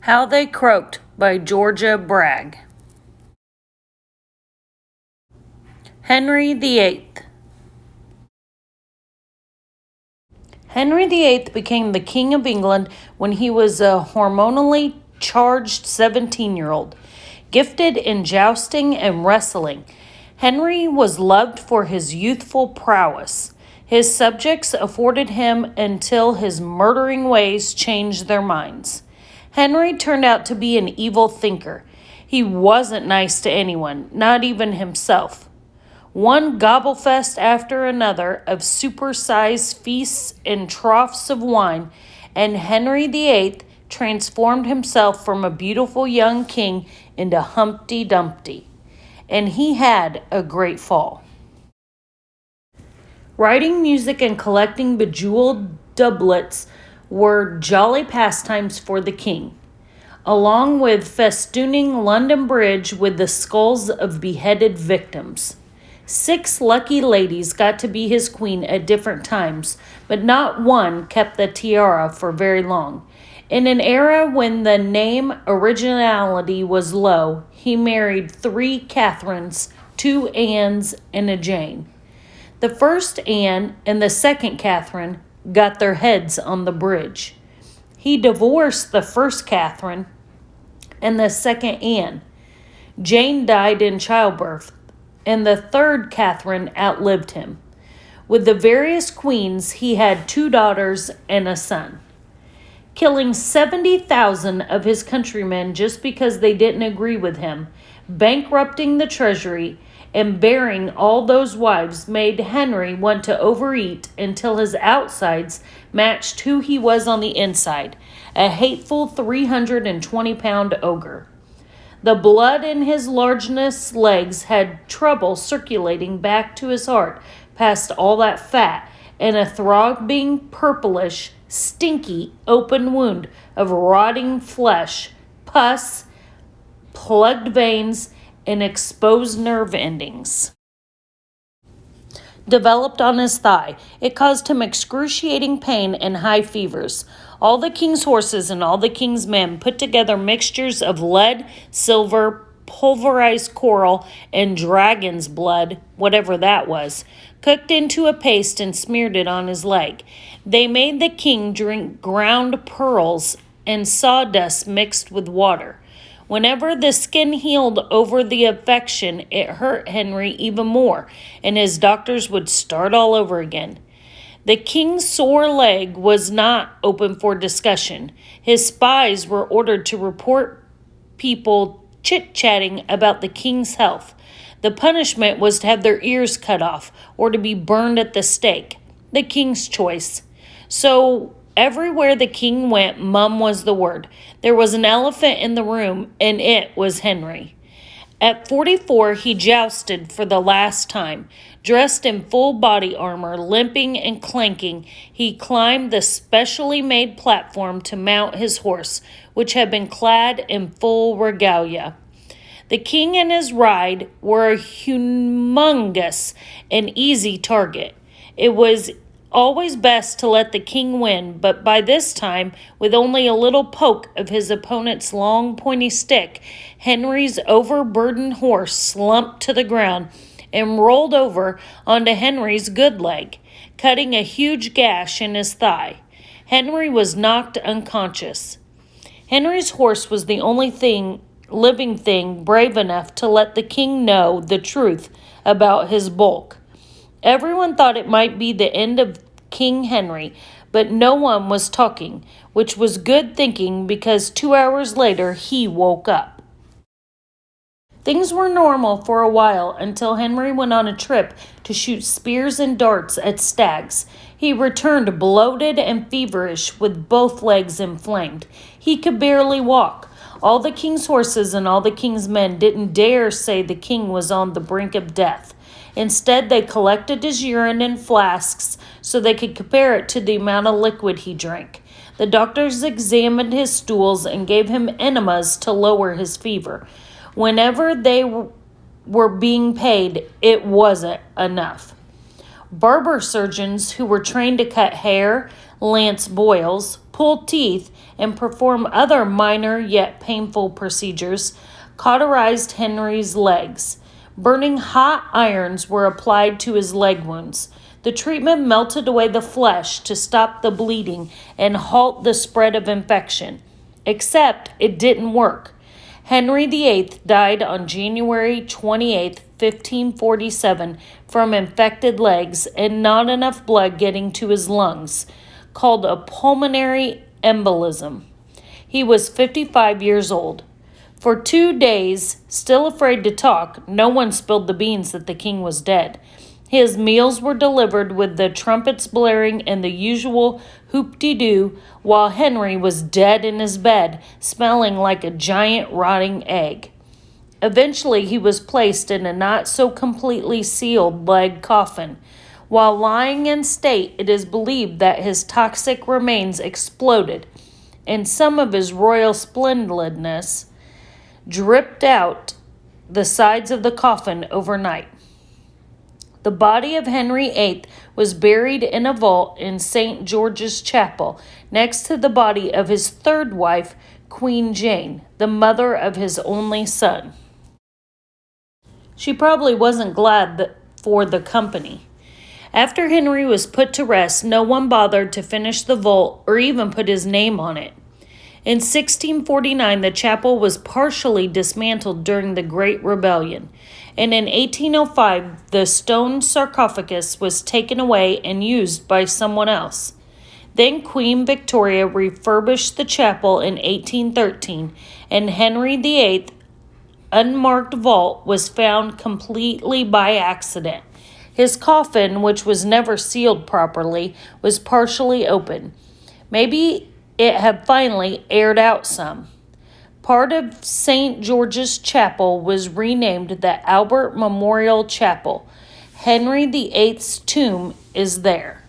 How They Croaked by Georgia Bragg. Henry VIII. Henry VIII became the King of England when he was a hormonally charged 17-year-old, gifted in jousting and wrestling. Henry was loved for his youthful prowess. His subjects afforded him until his murdering ways changed their minds. Henry turned out to be an evil thinker. He wasn't nice to anyone, not even himself. One gobblefest after another of supersized feasts and troughs of wine, and Henry VIII transformed himself from a beautiful young king into Humpty Dumpty. And he had a great fall. Writing music and collecting bejeweled doublets were jolly pastimes for the king, along with festooning London Bridge with the skulls of beheaded victims. 6 lucky ladies got to be his queen at different times, but not one kept the tiara for very long. In an era when the name originality was low, he married 3 Catherines, 2 Annes, and a Jane. The first Anne and the second Catherine got their heads on the bridge. He divorced the first Catherine and the second Anne. Jane died in childbirth, and the third Catherine outlived him. With the various queens, he had 2 daughters and a son. Killing 70,000 of his countrymen just because they didn't agree with him, bankrupting the treasury, and bearing all those wives made Henry want to overeat until his outsides matched who he was on the inside, a hateful 320-pound ogre. The blood in his largeness legs had trouble circulating back to his heart past all that fat, and a throbbing, purplish, stinky, open wound of rotting flesh, pus, plugged veins, and exposed nerve endings developed on his thigh. It caused him excruciating pain and high fevers. All the king's horses and all the king's men put together mixtures of lead, silver, pulverized coral, and dragon's blood, whatever that was, cooked into a paste and smeared it on his leg. They made the king drink ground pearls and sawdust mixed with water. Whenever the skin healed over the infection, it hurt Henry even more, and his doctors would start all over again. The king's sore leg was not open for discussion. His spies were ordered to report people chit-chatting about the king's health. The punishment was to have their ears cut off or to be burned at the stake. The king's choice. So everywhere the king went, mum was the word. There was an elephant in the room, and it was Henry. At 44, he jousted for the last time. Dressed in full body armor, limping and clanking, he climbed the specially made platform to mount his horse, which had been clad in full regalia. The king and his ride were a humongous and easy target. It was always best to let the king win, but by this time, with only a little poke of his opponent's long, pointy stick, Henry's overburdened horse slumped to the ground and rolled over onto Henry's good leg, cutting a huge gash in his thigh. Henry was knocked unconscious. Henry's horse was the only living thing brave enough to let the king know the truth about his bulk. Everyone thought it might be the end of King Henry, but no one was talking, which was good thinking because 2 hours later he woke up. Things were normal for a while until Henry went on a trip to shoot spears and darts at stags. He returned bloated and feverish with both legs inflamed. He could barely walk. All the king's horses and all the king's men didn't dare say the king was on the brink of death. Instead, they collected his urine in flasks so they could compare it to the amount of liquid he drank. The doctors examined his stools and gave him enemas to lower his fever. Whenever they were being paid, it wasn't enough. Barber surgeons who were trained to cut hair, lance boils, pull teeth, and perform other minor yet painful procedures cauterized Henry's legs. Burning hot irons were applied to his leg wounds. The treatment melted away the flesh to stop the bleeding and halt the spread of infection. Except it didn't work. Henry VIII died on January 28, 1547, from infected legs and not enough blood getting to his lungs, called a pulmonary embolism. He was 55 years old. For 2 days, still afraid to talk, no one spilled the beans that the king was dead. His meals were delivered with the trumpets blaring and the usual hoop-de-doo, while Henry was dead in his bed, smelling like a giant rotting egg. Eventually, he was placed in a not-so-completely sealed lead coffin. While lying in state, it is believed that his toxic remains exploded, and some of his royal splendidness dripped out the sides of the coffin overnight. The body of Henry VIII was buried in a vault in St. George's Chapel, next to the body of his third wife, Queen Jane, the mother of his only son. She probably wasn't glad for the company. After Henry was put to rest, no one bothered to finish the vault or even put his name on it. In 1649, the chapel was partially dismantled during the Great Rebellion, and in 1805, the stone sarcophagus was taken away and used by someone else. Then Queen Victoria refurbished the chapel in 1813, and Henry VIII's unmarked vault was found completely by accident. His coffin, which was never sealed properly, was partially open. Maybe it had finally aired out some. Part of St. George's Chapel was renamed the Albert Memorial Chapel. Henry VIII's tomb is there.